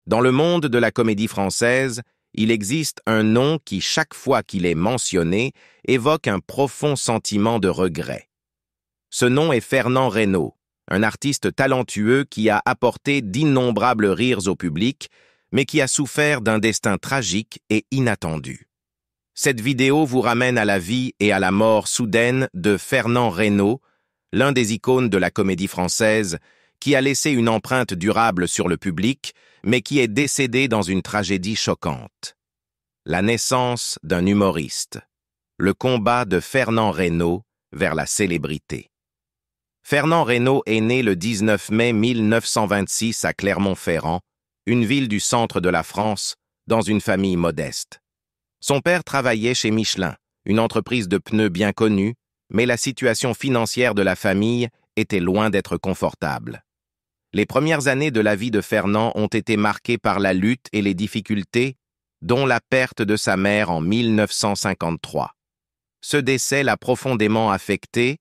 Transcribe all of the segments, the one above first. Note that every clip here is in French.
Dans le monde de la comédie française, il existe un nom qui, chaque fois qu'il est mentionné, évoque un profond sentiment de regret. Ce nom est Fernand Reynaud, un artiste talentueux qui a apporté d'innombrables rires au public, mais qui a souffert d'un destin tragique et inattendu. Cette vidéo vous ramène à la vie et à la mort soudaine de Fernand Reynaud, l'un des icônes de la comédie française, qui a laissé une empreinte durable sur le public, mais qui est décédé dans une tragédie choquante. La naissance d'un humoriste. Le combat de Fernand Reynaud vers la célébrité. Fernand Reynaud est né le 19 mai 1926 à Clermont-Ferrand, une ville du centre de la France, dans une famille modeste. Son père travaillait chez Michelin, une entreprise de pneus bien connue, mais la situation financière de la famille était loin d'être confortable. Les premières années de la vie de Fernand ont été marquées par la lutte et les difficultés, dont la perte de sa mère en 1953. Ce décès l'a profondément affecté,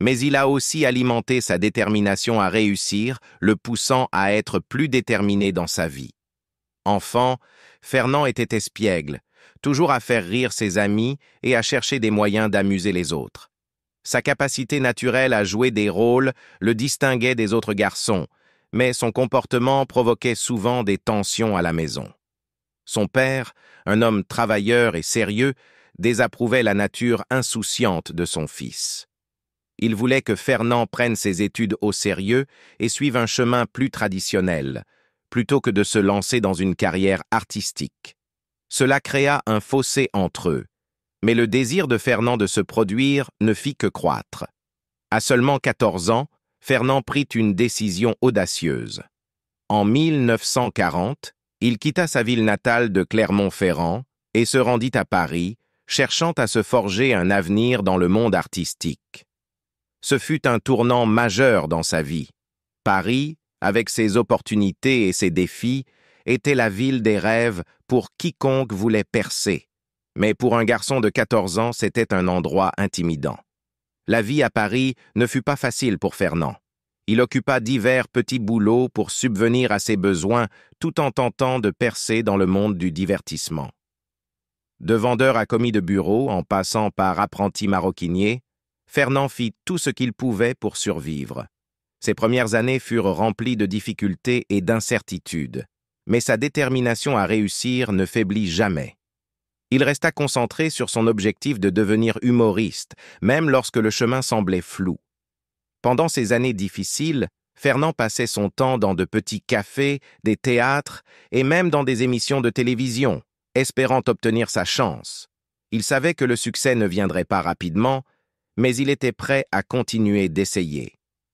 mais il a aussi alimenté sa détermination à réussir, le poussant à être plus déterminé dans sa vie. Enfant, Fernand était espiègle, toujours à faire rire ses amis et à chercher des moyens d'amuser les autres. Sa capacité naturelle à jouer des rôles le distinguait des autres garçons, mais son comportement provoquait souvent des tensions à la maison. Son père, un homme travailleur et sérieux, désapprouvait la nature insouciante de son fils. Il voulait que Fernand prenne ses études au sérieux et suive un chemin plus traditionnel, plutôt que de se lancer dans une carrière artistique. Cela créa un fossé entre eux, mais le désir de Fernand de se produire ne fit que croître. À seulement 14 ans, Fernand prit une décision audacieuse. En 1940, il quitta sa ville natale de Clermont-Ferrand et se rendit à Paris, cherchant à se forger un avenir dans le monde artistique. Ce fut un tournant majeur dans sa vie. Paris, avec ses opportunités et ses défis, était la ville des rêves pour quiconque voulait percer. Mais pour un garçon de 14 ans, c'était un endroit intimidant. La vie à Paris ne fut pas facile pour Fernand. Il occupa divers petits boulots pour subvenir à ses besoins tout en tentant de percer dans le monde du divertissement. De vendeur à commis de bureau, en passant par apprenti maroquinier, Fernand fit tout ce qu'il pouvait pour survivre. Ses premières années furent remplies de difficultés et d'incertitudes, mais sa détermination à réussir ne faiblit jamais. Il resta concentré sur son objectif de devenir humoriste, même lorsque le chemin semblait flou. Pendant ces années difficiles, Fernand passait son temps dans de petits cafés, des théâtres et même dans des émissions de télévision, espérant obtenir sa chance. Il savait que le succès ne viendrait pas rapidement, mais il était prêt à continuer d'essayer.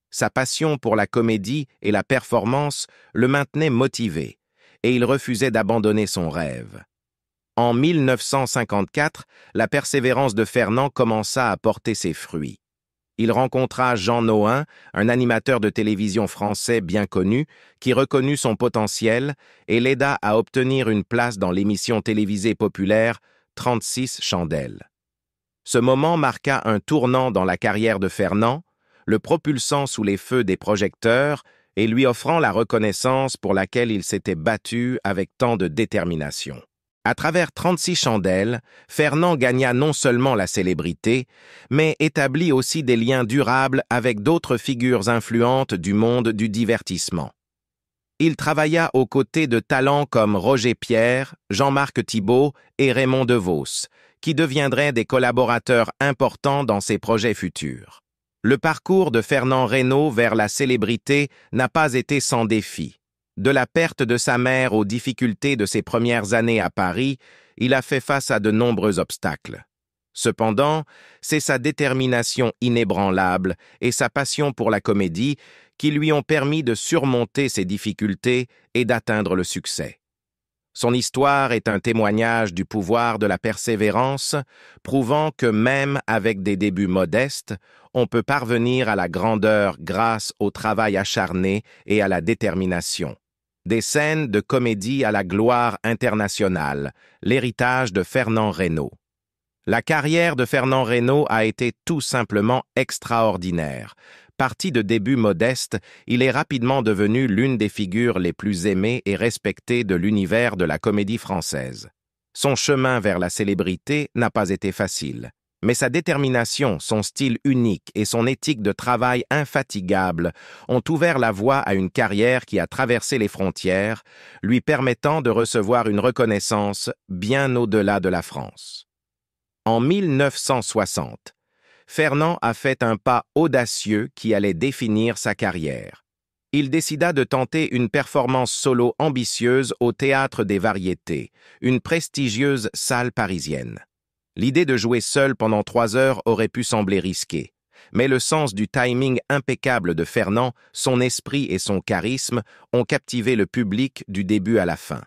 Sa passion pour la comédie et la performance le maintenait motivé, et il refusait d'abandonner son rêve. En 1954, la persévérance de Fernand commença à porter ses fruits. Il rencontra Jean Nohain, un animateur de télévision français bien connu, qui reconnut son potentiel et l'aida à obtenir une place dans l'émission télévisée populaire 36 chandelles. Ce moment marqua un tournant dans la carrière de Fernand, le propulsant sous les feux des projecteurs et lui offrant la reconnaissance pour laquelle il s'était battu avec tant de détermination. À travers 36 chandelles, Fernand gagna non seulement la célébrité, mais établit aussi des liens durables avec d'autres figures influentes du monde du divertissement. Il travailla aux côtés de talents comme Roger Pierre, Jean-Marc Thibault et Raymond DeVos, qui deviendraient des collaborateurs importants dans ses projets futurs. Le parcours de Fernand Reynaud vers la célébrité n'a pas été sans défi. De la perte de sa mère aux difficultés de ses premières années à Paris, il a fait face à de nombreux obstacles. Cependant, c'est sa détermination inébranlable et sa passion pour la comédie qui lui ont permis de surmonter ces difficultés et d'atteindre le succès. Son histoire est un témoignage du pouvoir de la persévérance, prouvant que même avec des débuts modestes, on peut parvenir à la grandeur grâce au travail acharné et à la détermination. Des scènes de comédie à la gloire internationale, l'héritage de Fernand Reynaud. La carrière de Fernand Reynaud a été tout simplement extraordinaire, Parti de débuts modestes, il est rapidement devenu l'une des figures les plus aimées et respectées de l'univers de la comédie française. Son chemin vers la célébrité n'a pas été facile, mais sa détermination, son style unique et son éthique de travail infatigable ont ouvert la voie à une carrière qui a traversé les frontières, lui permettant de recevoir une reconnaissance bien au-delà de la France. En 1960, Fernand a fait un pas audacieux qui allait définir sa carrière. Il décida de tenter une performance solo ambitieuse au Théâtre des Variétés, une prestigieuse salle parisienne. L'idée de jouer seul pendant 3 heures aurait pu sembler risquée, mais le sens du timing impeccable de Fernand, son esprit et son charisme ont captivé le public du début à la fin.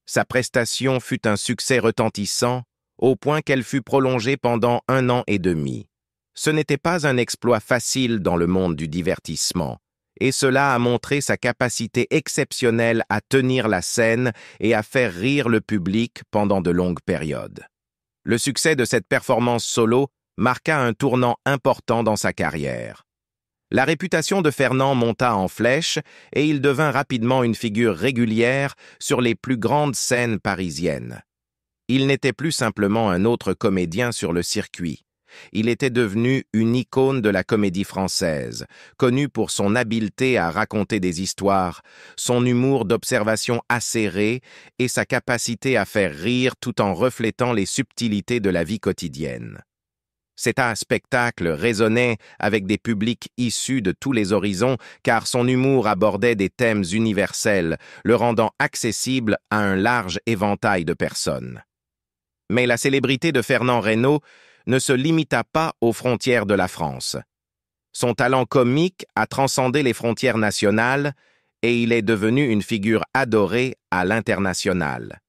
Sa prestation fut un succès retentissant, au point qu'elle fut prolongée pendant 1 an et demi. Ce n'était pas un exploit facile dans le monde du divertissement, et cela a montré sa capacité exceptionnelle à tenir la scène et à faire rire le public pendant de longues périodes. Le succès de cette performance solo marqua un tournant important dans sa carrière. La réputation de Fernand monta en flèche et il devint rapidement une figure régulière sur les plus grandes scènes parisiennes. Il n'était plus simplement un autre comédien sur le circuit. Il était devenu une icône de la comédie française, connu pour son habileté à raconter des histoires, son humour d'observation acéré et sa capacité à faire rire tout en reflétant les subtilités de la vie quotidienne. C'est un spectacle résonnait avec des publics issus de tous les horizons car son humour abordait des thèmes universels, le rendant accessible à un large éventail de personnes. Mais la célébrité de Fernand Reynaud ne se limita pas aux frontières de la France. Son talent comique a transcendé les frontières nationales et il est devenu une figure adorée à l'international.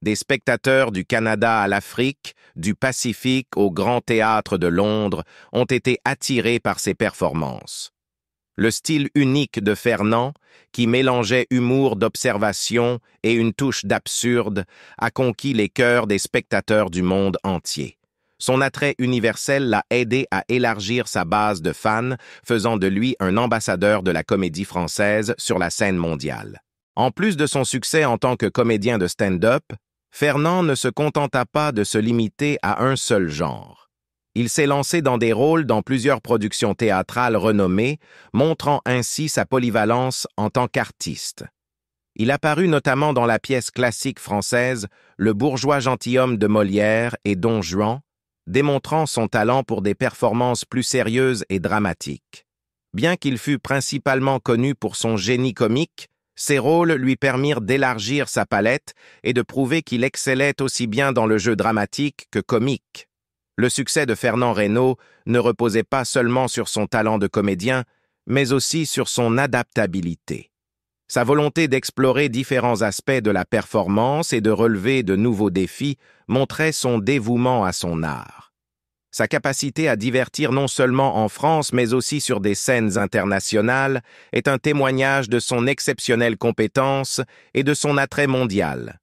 Des spectateurs du Canada à l'Afrique, du Pacifique au Grand Théâtre de Londres ont été attirés par ses performances. Le style unique de Fernand, qui mélangeait humour d'observation et une touche d'absurde, a conquis les cœurs des spectateurs du monde entier. Son attrait universel l'a aidé à élargir sa base de fans, faisant de lui un ambassadeur de la comédie française sur la scène mondiale. En plus de son succès en tant que comédien de stand-up, Fernand ne se contenta pas de se limiter à un seul genre. Il s'est lancé dans des rôles dans plusieurs productions théâtrales renommées, montrant ainsi sa polyvalence en tant qu'artiste. Il apparut notamment dans la pièce classique française Le bourgeois gentilhomme de Molière et Don Juan, démontrant son talent pour des performances plus sérieuses et dramatiques. Bien qu'il fût principalement connu pour son génie comique, ses rôles lui permirent d'élargir sa palette et de prouver qu'il excellait aussi bien dans le jeu dramatique que comique. Le succès de Fernand Reynaud ne reposait pas seulement sur son talent de comédien, mais aussi sur son adaptabilité. Sa volonté d'explorer différents aspects de la performance et de relever de nouveaux défis montrait son dévouement à son art. Sa capacité à divertir non seulement en France mais aussi sur des scènes internationales est un témoignage de son exceptionnelle compétence et de son attrait mondial.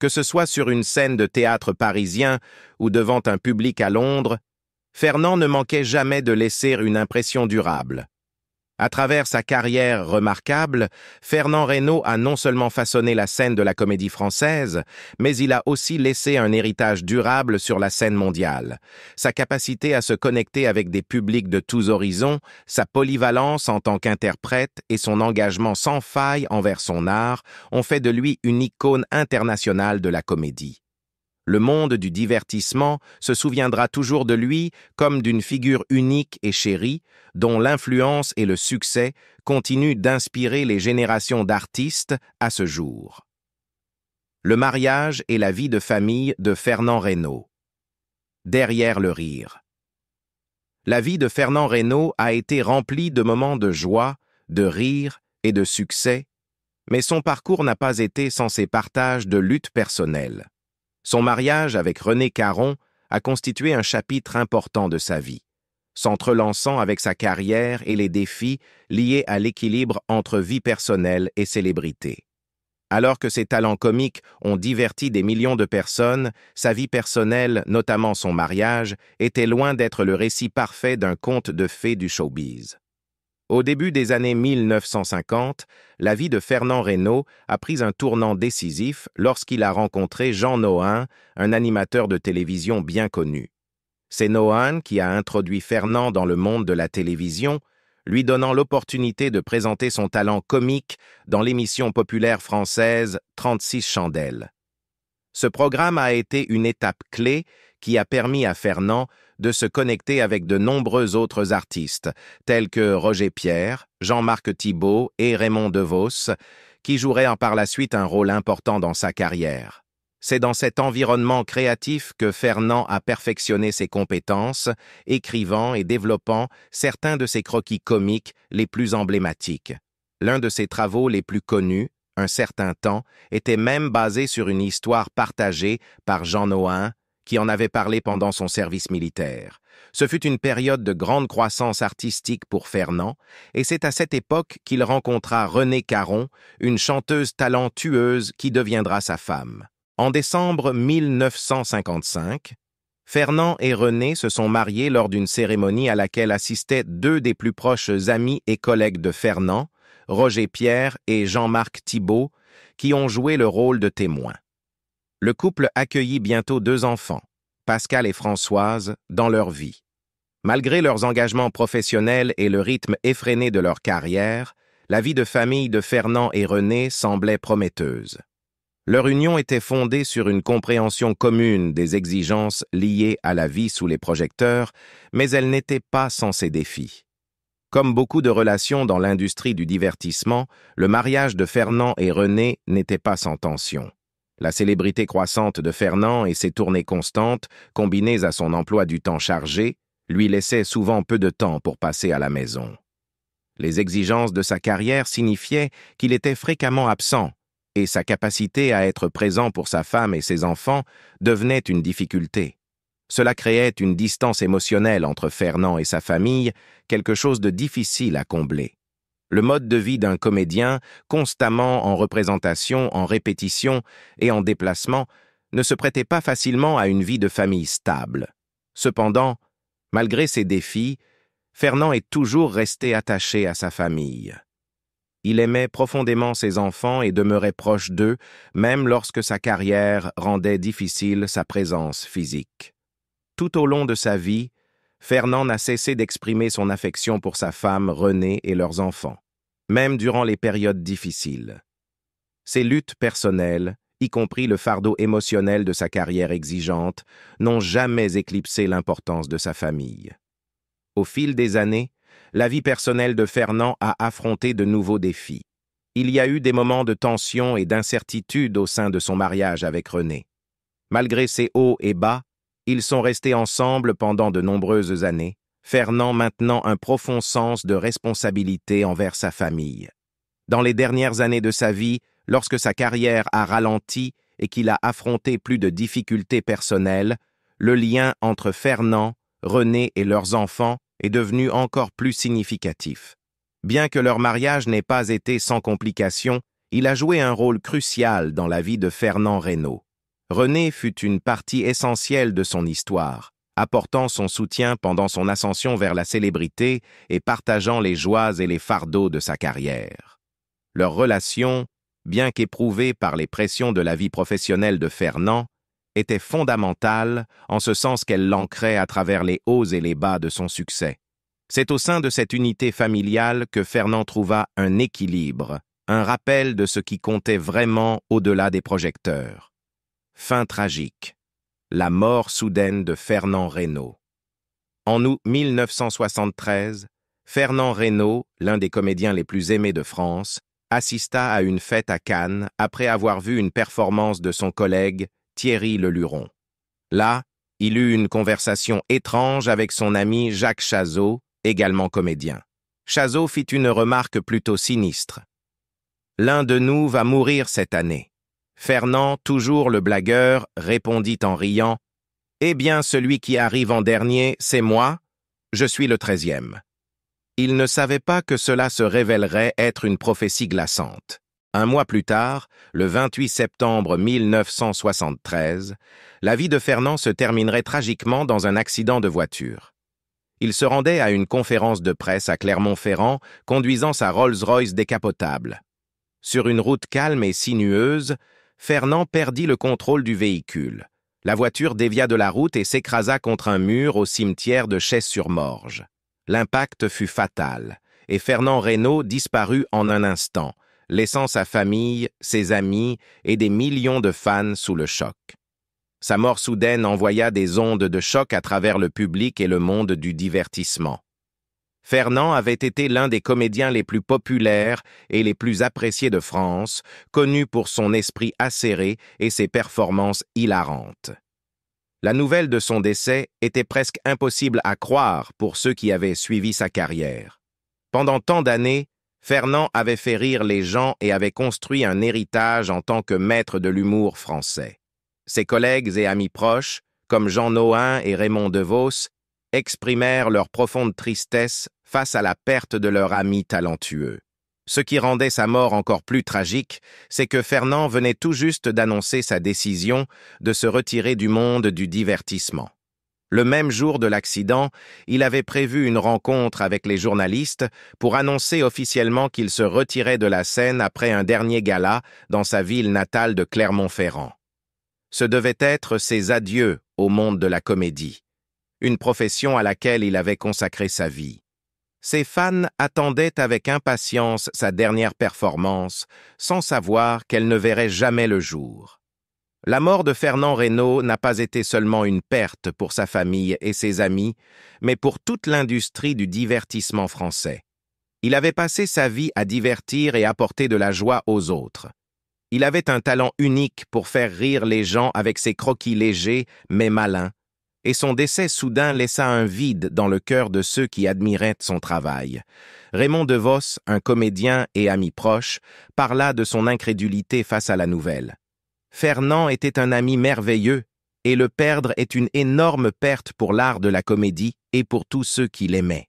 Que ce soit sur une scène de théâtre parisien ou devant un public à Londres, Fernand ne manquait jamais de laisser une impression durable. À travers sa carrière remarquable, Fernand Reynaud a non seulement façonné la scène de la comédie française, mais il a aussi laissé un héritage durable sur la scène mondiale. Sa capacité à se connecter avec des publics de tous horizons, sa polyvalence en tant qu'interprète et son engagement sans faille envers son art ont fait de lui une icône internationale de la comédie. Le monde du divertissement se souviendra toujours de lui comme d'une figure unique et chérie, dont l'influence et le succès continuent d'inspirer les générations d'artistes à ce jour. Le mariage et la vie de famille de Fernand Reynaud. Derrière le rire. La vie de Fernand Reynaud a été remplie de moments de joie, de rire et de succès, mais son parcours n'a pas été sans ses partages de lutte personnelle. Son mariage avec René Caron a constitué un chapitre important de sa vie, s'entrelançant avec sa carrière et les défis liés à l'équilibre entre vie personnelle et célébrité. Alors que ses talents comiques ont diverti des millions de personnes, sa vie personnelle, notamment son mariage, était loin d'être le récit parfait d'un conte de fées du showbiz. Au début des années 1950, la vie de Fernand Reynaud a pris un tournant décisif lorsqu'il a rencontré Jean Nohain, un animateur de télévision bien connu. C'est Nohain qui a introduit Fernand dans le monde de la télévision, lui donnant l'opportunité de présenter son talent comique dans l'émission populaire française 36 chandelles. Ce programme a été une étape clé qui a permis à Fernand de se connecter avec de nombreux autres artistes, tels que Roger Pierre, Jean-Marc Thibault et Raymond DeVos, qui joueraient par la suite un rôle important dans sa carrière. C'est dans cet environnement créatif que Fernand a perfectionné ses compétences, écrivant et développant certains de ses croquis comiques les plus emblématiques. L'un de ses travaux les plus connus, Un certain temps, était même basé sur une histoire partagée par Jean Nohain, qui en avait parlé pendant son service militaire. Ce fut une période de grande croissance artistique pour Fernand, et c'est à cette époque qu'il rencontra Renée Caron, une chanteuse talentueuse qui deviendra sa femme. En décembre 1955, Fernand et Renée se sont mariés lors d'une cérémonie à laquelle assistaient deux des plus proches amis et collègues de Fernand, Roger Pierre et Jean-Marc Thibault, qui ont joué le rôle de témoins. Le couple accueillit bientôt 2 enfants, Pascal et Françoise, dans leur vie. Malgré leurs engagements professionnels et le rythme effréné de leur carrière, la vie de famille de Fernand et Renée semblait prometteuse. Leur union était fondée sur une compréhension commune des exigences liées à la vie sous les projecteurs, mais elle n'était pas sans ses défis. Comme beaucoup de relations dans l'industrie du divertissement, le mariage de Fernand et Renée n'était pas sans tension. La célébrité croissante de Fernand et ses tournées constantes, combinées à son emploi du temps chargé, lui laissaient souvent peu de temps pour passer à la maison. Les exigences de sa carrière signifiaient qu'il était fréquemment absent, et sa capacité à être présent pour sa femme et ses enfants devenait une difficulté. Cela créait une distance émotionnelle entre Fernand et sa famille, quelque chose de difficile à combler. Le mode de vie d'un comédien, constamment en représentation, en répétition et en déplacement, ne se prêtait pas facilement à une vie de famille stable. Cependant, malgré ces défis, Fernand est toujours resté attaché à sa famille. Il aimait profondément ses enfants et demeurait proche d'eux, même lorsque sa carrière rendait difficile sa présence physique. Tout au long de sa vie, Fernand n'a cessé d'exprimer son affection pour sa femme Renée et leurs enfants, même durant les périodes difficiles. Ses luttes personnelles, y compris le fardeau émotionnel de sa carrière exigeante, n'ont jamais éclipsé l'importance de sa famille. Au fil des années, la vie personnelle de Fernand a affronté de nouveaux défis. Il y a eu des moments de tension et d'incertitude au sein de son mariage avec Renée. Malgré ses hauts et bas, ils sont restés ensemble pendant de nombreuses années, Fernand maintenant un profond sens de responsabilité envers sa famille. Dans les dernières années de sa vie, lorsque sa carrière a ralenti et qu'il a affronté plus de difficultés personnelles, le lien entre Fernand, Renée et leurs enfants est devenu encore plus significatif. Bien que leur mariage n'ait pas été sans complications, il a joué un rôle crucial dans la vie de Fernand Reynaud. Renée fut une partie essentielle de son histoire, apportant son soutien pendant son ascension vers la célébrité et partageant les joies et les fardeaux de sa carrière. Leur relation, bien qu'éprouvée par les pressions de la vie professionnelle de Fernand, était fondamentale en ce sens qu'elle l'ancrait à travers les hauts et les bas de son succès. C'est au sein de cette unité familiale que Fernand trouva un équilibre, un rappel de ce qui comptait vraiment au-delà des projecteurs. Fin tragique. La mort soudaine de Fernand Reynaud. En août 1973, Fernand Reynaud, l'un des comédiens les plus aimés de France, assista à une fête à Cannes après avoir vu une performance de son collègue Thierry Leluron. Là, il eut une conversation étrange avec son ami Jacques Chazot, également comédien. Chazot fit une remarque plutôt sinistre. « L'un de nous va mourir cette année. » Fernand, toujours le blagueur, répondit en riant « Eh bien, celui qui arrive en dernier, c'est moi, je suis le 13e. » Il ne savait pas que cela se révélerait être une prophétie glaçante. Un mois plus tard, le 28 septembre 1973, la vie de Fernand se terminerait tragiquement dans un accident de voiture. Il se rendait à une conférence de presse à Clermont-Ferrand, conduisant sa Rolls-Royce décapotable. Sur une route calme et sinueuse, Fernand perdit le contrôle du véhicule. La voiture dévia de la route et s'écrasa contre un mur au cimetière de Chais-sur-Morge. L'impact fut fatal, et Fernand Reynaud disparut en un instant, laissant sa famille, ses amis et des millions de fans sous le choc. Sa mort soudaine envoya des ondes de choc à travers le public et le monde du divertissement. Fernand avait été l'un des comédiens les plus populaires et les plus appréciés de France, connu pour son esprit acéré et ses performances hilarantes. La nouvelle de son décès était presque impossible à croire pour ceux qui avaient suivi sa carrière. Pendant tant d'années, Fernand avait fait rire les gens et avait construit un héritage en tant que maître de l'humour français. Ses collègues et amis proches, comme Jean Nohain et Raymond DeVos, exprimèrent leur profonde tristesse face à la perte de leur ami talentueux. Ce qui rendait sa mort encore plus tragique, c'est que Fernand venait tout juste d'annoncer sa décision de se retirer du monde du divertissement. Le même jour de l'accident, il avait prévu une rencontre avec les journalistes pour annoncer officiellement qu'il se retirait de la scène après un dernier gala dans sa ville natale de Clermont-Ferrand. Ce devait être ses adieux au monde de la comédie, une profession à laquelle il avait consacré sa vie. Ses fans attendaient avec impatience sa dernière performance, sans savoir qu'elle ne verrait jamais le jour. La mort de Fernand Reynaud n'a pas été seulement une perte pour sa famille et ses amis, mais pour toute l'industrie du divertissement français. Il avait passé sa vie à divertir et apporter de la joie aux autres. Il avait un talent unique pour faire rire les gens avec ses croquis légers mais malins, et son décès soudain laissa un vide dans le cœur de ceux qui admiraient son travail. Raymond DeVos, un comédien et ami proche, parla de son incrédulité face à la nouvelle. Fernand était un ami merveilleux, et le perdre est une énorme perte pour l'art de la comédie et pour tous ceux qui l'aimaient.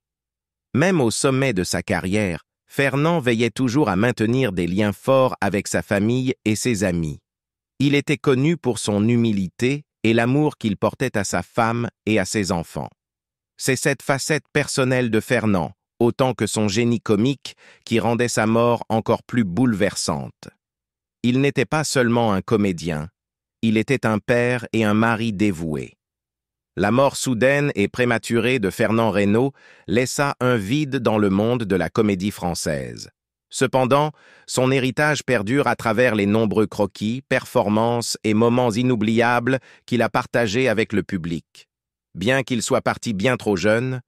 Même au sommet de sa carrière, Fernand veillait toujours à maintenir des liens forts avec sa famille et ses amis. Il était connu pour son humilité et l'amour qu'il portait à sa femme et à ses enfants. C'est cette facette personnelle de Fernand, autant que son génie comique, qui rendait sa mort encore plus bouleversante. Il n'était pas seulement un comédien, il était un père et un mari dévoué. La mort soudaine et prématurée de Fernand Reynaud laissa un vide dans le monde de la comédie française. Cependant, son héritage perdure à travers les nombreux croquis, performances et moments inoubliables qu'il a partagés avec le public. Bien qu'il soit parti bien trop jeune,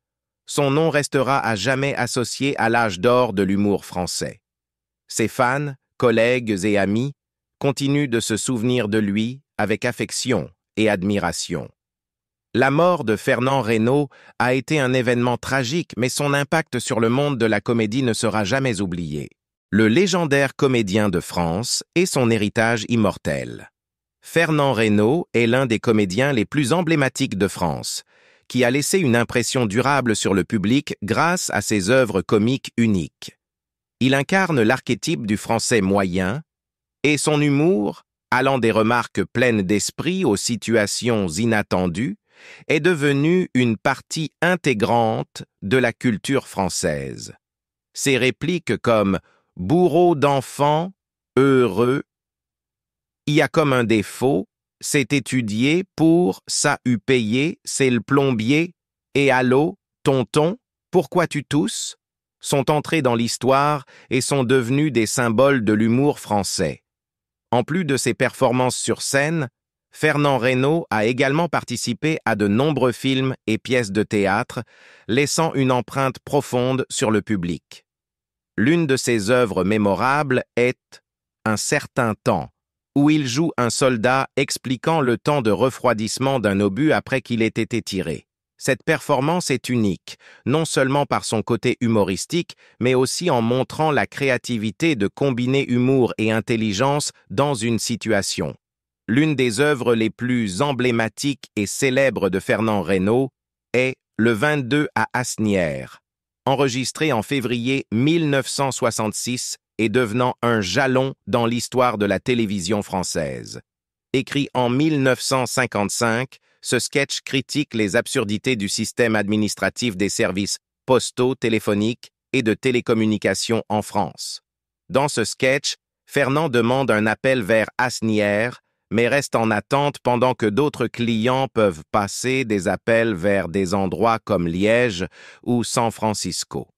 son nom restera à jamais associé à l'âge d'or de l'humour français. Ses fans, collègues et amis continuent de se souvenir de lui avec affection et admiration. La mort de Fernand Reynaud a été un événement tragique, mais son impact sur le monde de la comédie ne sera jamais oublié. Le légendaire comédien de France et son héritage immortel. Fernand Reynaud est l'un des comédiens les plus emblématiques de France, qui a laissé une impression durable sur le public grâce à ses œuvres comiques uniques. Il incarne l'archétype du français moyen, et son humour, allant des remarques pleines d'esprit aux situations inattendues, est devenu une partie intégrante de la culture française. Ses répliques comme « bourreau d'enfants, heureux », « y a comme un défaut, c'est étudié pour, ça eût payé, c'est le plombier, et allô, tonton, pourquoi tu tousses ?» sont entrés dans l'histoire et sont devenus des symboles de l'humour français. En plus de ses performances sur scène, Fernand Reynaud a également participé à de nombreux films et pièces de théâtre, laissant une empreinte profonde sur le public. L'une de ses œuvres mémorables est « Un certain temps », où il joue un soldat expliquant le temps de refroidissement d'un obus après qu'il ait été tiré. Cette performance est unique, non seulement par son côté humoristique, mais aussi en montrant la créativité de combiner humour et intelligence dans une situation. L'une des œuvres les plus emblématiques et célèbres de Fernand Reynaud est Le 22 à Asnières, enregistré en février 1966 et devenant un jalon dans l'histoire de la télévision française. Écrit en 1955, ce sketch critique les absurdités du système administratif des services postaux, téléphoniques et de télécommunications en France. Dans ce sketch, Fernand demande un appel vers Asnières, mais reste en attente pendant que d'autres clients peuvent passer des appels vers des endroits comme Liège ou San Francisco.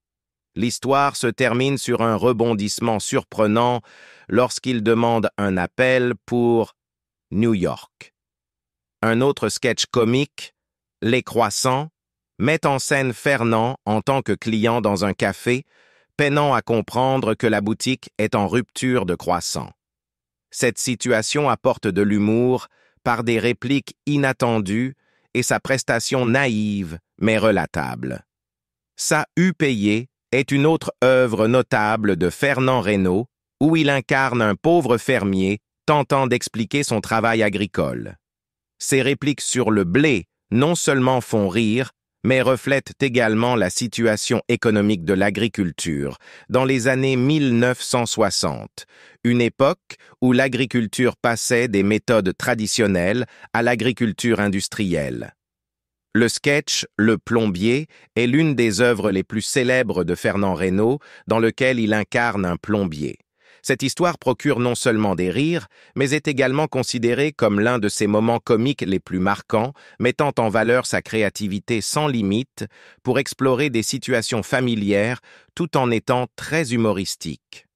L'histoire se termine sur un rebondissement surprenant lorsqu'il demande un appel pour New York. Un autre sketch comique, Les Croissants, met en scène Fernand en tant que client dans un café, peinant à comprendre que la boutique est en rupture de croissants. Cette situation apporte de l'humour par des répliques inattendues et sa prestation naïve mais relatable. Ça eût payé est une autre œuvre notable de Fernand Reynaud, où il incarne un pauvre fermier tentant d'expliquer son travail agricole. Ses répliques sur le blé non seulement font rire, mais reflètent également la situation économique de l'agriculture dans les années 1960, une époque où l'agriculture passait des méthodes traditionnelles à l'agriculture industrielle. Le sketch Le Plombier est l'une des œuvres les plus célèbres de Fernand Reynaud, dans lequel il incarne un plombier. Cette histoire procure non seulement des rires, mais est également considérée comme l'un de ses moments comiques les plus marquants, mettant en valeur sa créativité sans limite pour explorer des situations familières tout en étant très humoristique.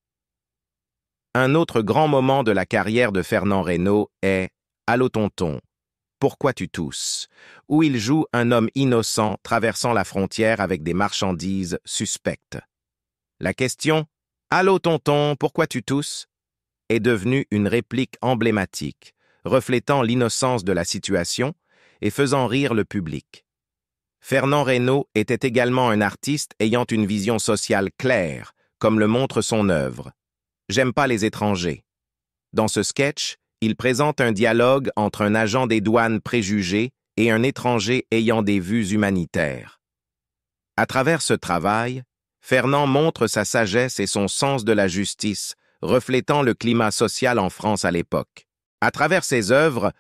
Un autre grand moment de la carrière de Fernand Reynaud est « Allô tonton, pourquoi tu tousses ?» où il joue un homme innocent traversant la frontière avec des marchandises suspectes. La question « Allô tonton, pourquoi tu tousses ?» est devenue une réplique emblématique, reflétant l'innocence de la situation et faisant rire le public. Fernand Reynaud était également un artiste ayant une vision sociale claire, comme le montre son œuvre. J'aime pas les étrangers. Dans ce sketch, il présente un dialogue entre un agent des douanes préjugé et un étranger ayant des vues humanitaires. À travers ce travail, Fernand montre sa sagesse et son sens de la justice, reflétant le climat social en France à l'époque. À travers ses œuvres,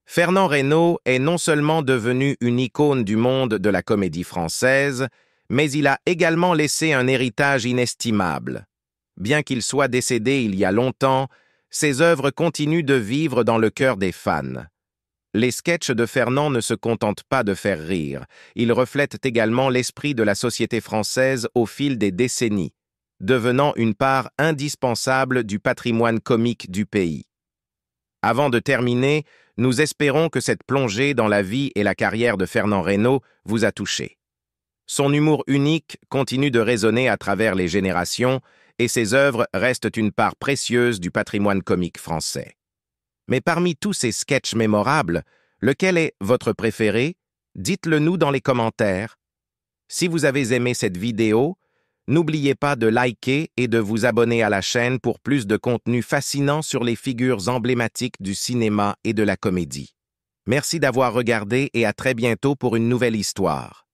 Fernand Reynaud est non seulement devenu une icône du monde de la comédie française, mais il a également laissé un héritage inestimable. Bien qu'il soit décédé il y a longtemps, ses œuvres continuent de vivre dans le cœur des fans. Les sketchs de Fernand ne se contentent pas de faire rire, ils reflètent également l'esprit de la société française au fil des décennies, devenant une part indispensable du patrimoine comique du pays. Avant de terminer, nous espérons que cette plongée dans la vie et la carrière de Fernand Reynaud vous a touché. Son humour unique continue de résonner à travers les générations et ses œuvres restent une part précieuse du patrimoine comique français. Mais parmi tous ces sketchs mémorables, lequel est votre préféré? Dites-le nous dans les commentaires. Si vous avez aimé cette vidéo, n'oubliez pas de liker et de vous abonner à la chaîne pour plus de contenu fascinant sur les figures emblématiques du cinéma et de la comédie. Merci d'avoir regardé et à très bientôt pour une nouvelle histoire.